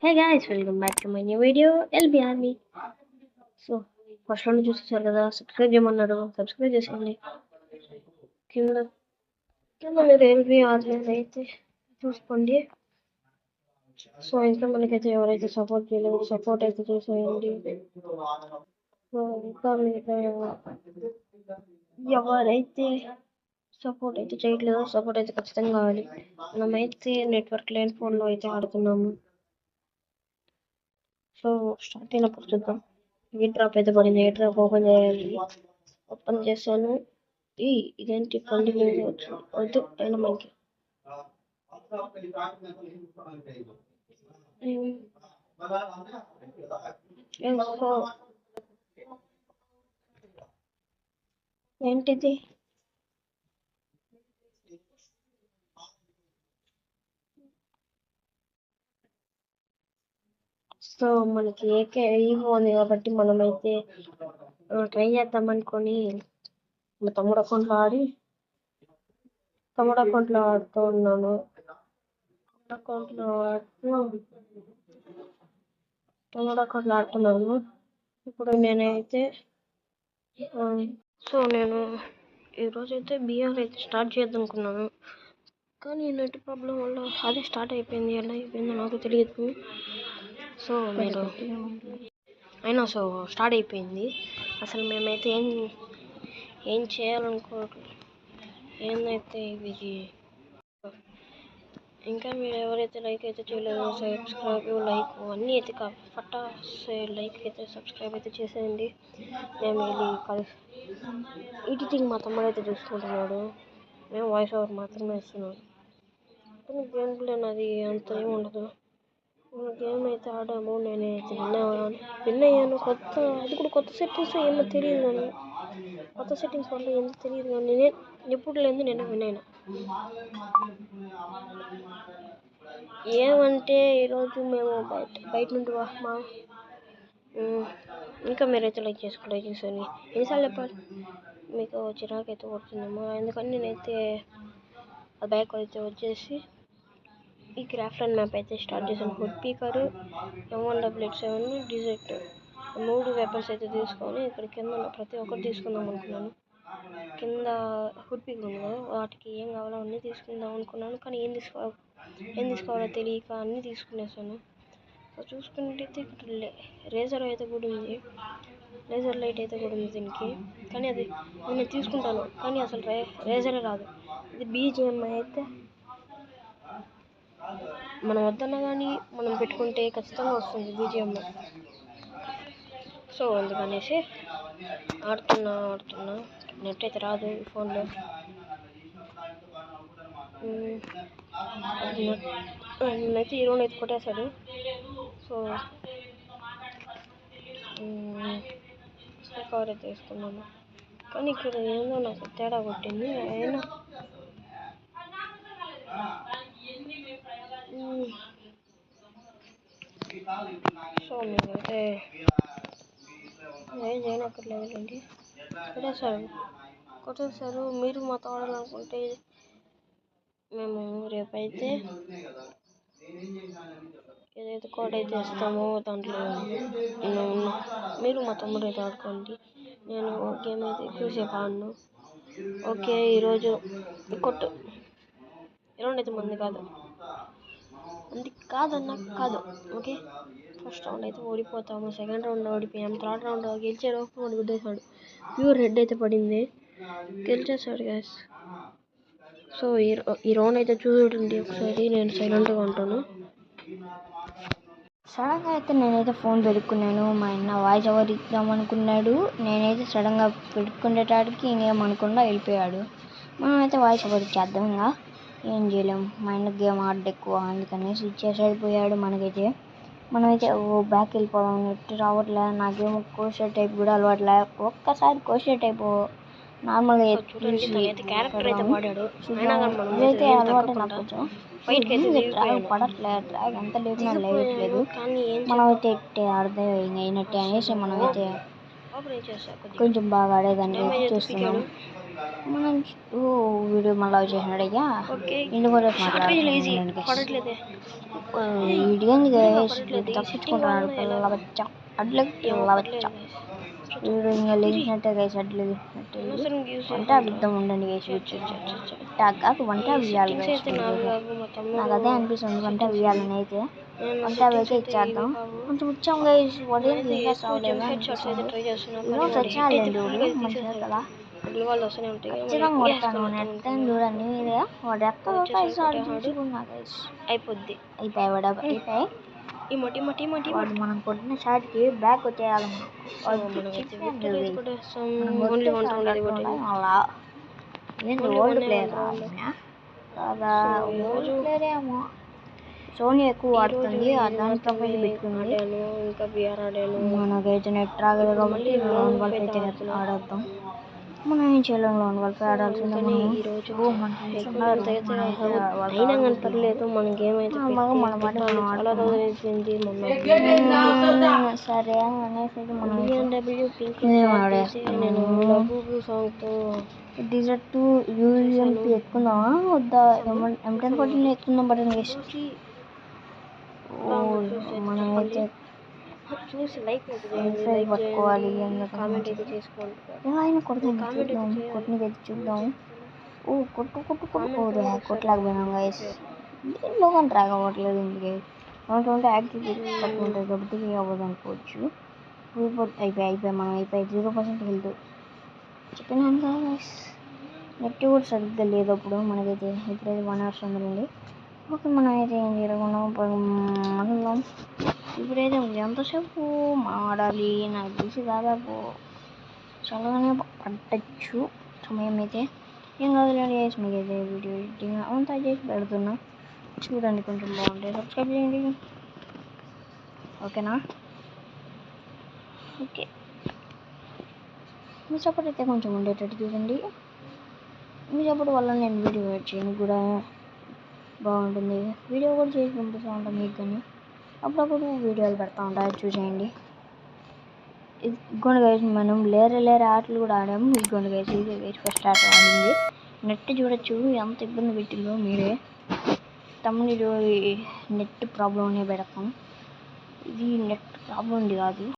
Hey guys, welcome back to my new video, LB Army. So first నుండి చూసేసారు కదా, subscribe చేయమన్నారు, subscribe చేసుకోండి. కింద కింద మీరు ఎల్బీ ఆర్మీ అయితే చూసుకోండి. సో ఇంకా మనకైతే ఎవరైతే సపోర్ట్ చేయలేదు సపోర్ట్ అయితే చేసేయండి. సో ఇంకా మీరు ఎవరైతే సపోర్ట్ అయితే చేయట్లేదో సపోర్ట్ అయితే ఖచ్చితంగా కావాలి. మనమైతే నెట్వర్క్ లేని ఫోన్లో అయితే ఆడుతున్నాము. సో స్టార్ట్ అయినప్పుడు చూద్దాం. ఎయిర్ డ్రాప్ అయితే పడింది. ఎయిర్ డ్రాప్ ఓపెన్ చేయాలి. ఓపెన్ చేశాను. ఇదేంటి కంటిన్యూ వచ్చింది వద్దు అయినా మనకి సో ఏంటిది సో మనకి ఏకే ఈవో ఉంది కాబట్టి మనమైతే ట్రై చేద్దాం అనుకొని మా తమ్ముడు అకౌంట్లో ఆడుతూ ఉన్నాను. తమ్ముడు అకౌంట్లో ఆడుతున్నాను. ఇప్పుడు నేనైతే సో నేను ఈరోజు అయితే బిఆర్ అయితే స్టార్ట్ చేద్దాం అనుకున్నాను, కానీ నెట్ ప్రాబ్లం వల్ల అదే స్టార్ట్ అయిపోయింది. ఎలా అయిపోయిందో నాకు తెలియదు. సో మీరు అయినా సో స్టార్ట్ అయిపోయింది. అసలు మేమైతే ఏం చేయాలనుకోవట్లేదు. ఏందైతే ఇది ఇంకా మీరు ఎవరైతే లైక్ అయితే చేయలేదు సబ్స్క్రైబ్ లైక్ అన్నీ అయితే పట్టా లైక్ అయితే సబ్స్క్రైబ్ అయితే చేసేయండి. మేము ఎడిటింగ్ మా తమ్ముడు అయితే చూసుకుంటున్నాడు. మేము వాయిస్ ఓవర్ మాత్రమే ఇస్తున్నాను. కానీ గేమ్ ప్లే అది అంత ఏమి ఉండదు. గేమ్ అయితే ఆడాము. నేనైతే విన్ అయ్యాను. అది కూడా కొత్త సెట్టింగ్స్ ఏమో తెలియదు, కానీ కొత్త సెట్టింగ్స్ వల్ల ఏమో తెలియదు, కానీ నేను ఎప్పుడు లేదు నేను విన్ అయినా. ఏమంటే ఈరోజు మేము బయట నుండి ఇంకా మీరైతే లైక్ చేసుకోండి. ఎన్నిసార్లు చెప్పాలి మీకు చిరాకు అయితే కొడుతుందేమో, ఎందుకని నేనైతే ఆ బ్యాక్ అయితే వచ్చేసి ఈ క్రాఫ్ట్ మ్యాప్ అయితే స్టార్ట్ చేశాను. హుడ్ పీకర్, M1W7 డిజెక్ట్ 3 వెపన్స్ అయితే తీసుకొని ఇక్కడ కింద ప్రతి ఒక్కటి తీసుకుందాం అనుకున్నాను. కింద హుడ్ పీకర్ ఉంది కదా, వాటికి ఏం కావాలో అన్నీ తీసుకుందాం అనుకున్నాను, కానీ ఏం తీసుకోవాలో తెలియక అన్నీ తీసుకునేసాను. సో చూసుకుంటే ఇక్కడ రేజర్ అయితే కూడా ఉంది, లేజర్ లైట్ అయితే కూడా ఉంది దీనికి, కానీ అది నేను తీసుకుంటాను, కానీ అసలు రేజరే రాదు. ఇది BGM అయితే మనం వద్దన్నా కానీ మనం పెట్టుకుంటే ఖచ్చితంగా వస్తుంది BGM. సో అందుకనేసి ఆడుతున్నా నెట్ అయితే రాదు ఈ ఫోన్లో. నేనైతే హీరోని అయితే కొట్టేశాడు. సో కవర్ అయితే వేసుకున్నాను, కానీ ఇక్కడ ఏందో నాకు తేడా కొట్టింది. అయినా సో మేమైతే ఏం చేయనక్కర్లేదులేండి. కొట్టేశారు. మీరు మాతో ఆడాలనుకుంటే మేము రేపైతే ఏదైతే కోడ్ అయితే ఇస్తామో దాంట్లో మీరు మా తమ్ముడు అయితే ఆడుకోండి. నేను గేమ్ అయితే ఎక్కువసేపు ఆడను. ఓకే ఈరోజు కొట్టు రౌండ్ అయితే మంది కాదు. ఓకే ఫస్ట్ రౌండ్ అయితే ఓడిపోతాము, సెకండ్ రౌండ్ ఓడిపోయాము, థర్డ్ రౌండ్ గెలిచే లోపు వాడు గుద్దేశాడు. ప్యూర్ రెడ్ అయితే పడింది, గెలిచేశాడు గ్యాస్. సో ఈ రౌండ్ అయితే చూడండి ఒకసారి. నేను సైలెంట్గా ఉంటాను. సడన్గా అయితే నేనైతే ఫోన్ పెట్టుకున్నాను. మా అన్న వాయిస్ ఓవర్ ఇద్దాం అనుకున్నాడు. నేనైతే సడన్గా పెట్టుకునేటానికి ఇంకేమనుకుండా వెళ్ళిపోయాడు. మనం అయితే వాయిస్ ఓవర్ ఇచ్చేద్దాం, ఇంకా ఏం చేయలేం. మా అన్న గేమ్ ఆడడం ఎక్కువ, అందుకనేసి ఇచ్చేసి వెళ్ళిపోయాడు. మనమైతే బ్యాక్ వెళ్ళిపోదాం. నెట్ రావట్లే, నాకేమో కోషర్ టైప్ కూడా అలవాట్లే. ఒక్కసారి కోషర్ టైప్ నార్మల్గా ఇదైతే అలవాటు నాకు కొంచెం. డ్రాగ్ పడట్లే, డ్రాగ్ ఎంత లేపినా లేవట్లేదు. మనమైతే ఇట్టే ఆడితే అయినట్టే అనేసి మనమైతే కొంచెం బాగా ఆడేదాన్ని చూస్తున్నాం. మనం వీడియో మళ్ళీ వచ్చేసినాడయ్యా ఓకే ఇంటి కూడా ఈజీ పడట్లేదే వీడియో తప్పించుకుంటున్నాడు పిల్లల బచ్చ అడ్లకి పిల్లల బచ్చ వీడు ఇంకా లేచినట్టే గైస్ అడ్లు వంట అబద్ధం ఉండండి గైస్ కాదు వంట వేయాలి నాకు అదే అనిపిస్తుంది వంట వేయాలని అయితే వంట అయితే ఇచ్చేద్దాం కొంచెం వచ్చాం గైస్ ఉదయం చచ్చాలండి మంచిగా కదా ఖచ్చితంగా కొడతాను నెట్టని చూడండి మీరే వాడు ఎక్కడ అయిపోద్ది అయిపోయి వాడు మనం కొట్టిన షాట్కి బ్యాక్ వచ్చేయాలి అలా ఏంటి ఓల్డ్ ప్లేయర్ కాదా ఓల్డ్ ప్లేయర్ ఏమో సోనీ ఎక్కువ వాడుతుంది దాని ప్రొఫైల్ పెట్టుకుంది ఇంకా బిఆర్ ఆడాను మనకైతే నెట్ రాగదు కాబట్టి లోన్ గల్ఫ్ అయితే ఆడొద్దాం మనం ఏం చేయలేం లోన్ గల్ఫ్ ఆడాల్సిందే అయినా కానీ పర్లేదు మన గేమ్ అయితే సరే అనేసి మనం సాంగ్తో డిజర్ట్ యూఎంపీ ఎక్కుందామా వద్దా M10 14 ఎక్కుందాం బటన్ వేసి మనమైతే చూసి లైక్ పట్టుకోవాలి కామెంట్ అయితే చేసుకోండి ఎలా అయినా చూద్దాం కొట్టినకైతే చూద్దాం ఓ కొట్టలేకపోయినాం గైస్ దీనిలో కానీ ట్రాక్ అవ్వట్లేదు ఇందుకే మనకుంటే యాక్టివిటీ తక్కువ ఉంటుంది కాబట్టి అవ్వదు అనుకోవచ్చు అయిపోయి మనం 0% హెల్త్ చెప్పినాను కదా గైస్ నెట్ కూడా సరిగ్గా లేదు అప్పుడు మనకైతే ఇప్పుడైతే 1 hours ఉందండి ఓకే మనం అయితే ఏం చేయకుండా మనం ఇప్పుడైతే ఎంతసేపు ఆడాలి నాకు తెలిసి దాదాపు చాలానే పట్టచ్చు సమయం అయితే ఏం కాదులేండి చేసి మీకు అయితే వీడియో ఎడిటింగ్ అంతా చేసి పెడుతున్నా చూడండి కొంచెం బాగుంటుంది సబ్స్క్రైబ్ చేయండి ఓకేనా ఓకే మీ సపోర్ట్ అయితే కొంచెం ఉండేటట్టు చూడండి మీ సపోర్ట్ వల్ల నేను వీడియో చేయడానికి కూడా బాగుంటుంది వీడియో కూడా చేసి పంపిస్తూ ఉంటాను మీకు కానీ అప్పుడప్పుడు వీడియోలు పెడతా ఉంటారు చూసేయండి ఇదిగోండి గైస్ మనం లేరే ఆటలు కూడా ఆడాము ఇదిగోండి గైస్ ఇదే గైస్ ఫస్ట్ ఆట ఆడింది నెట్ చూడొచ్చు ఎంత ఇబ్బంది పెట్టిందో మీరే తమ్ముడు నెట్ ప్రాబ్లం అనే పెడతాం ఇది నెట్ ప్రాబ్లం కాదు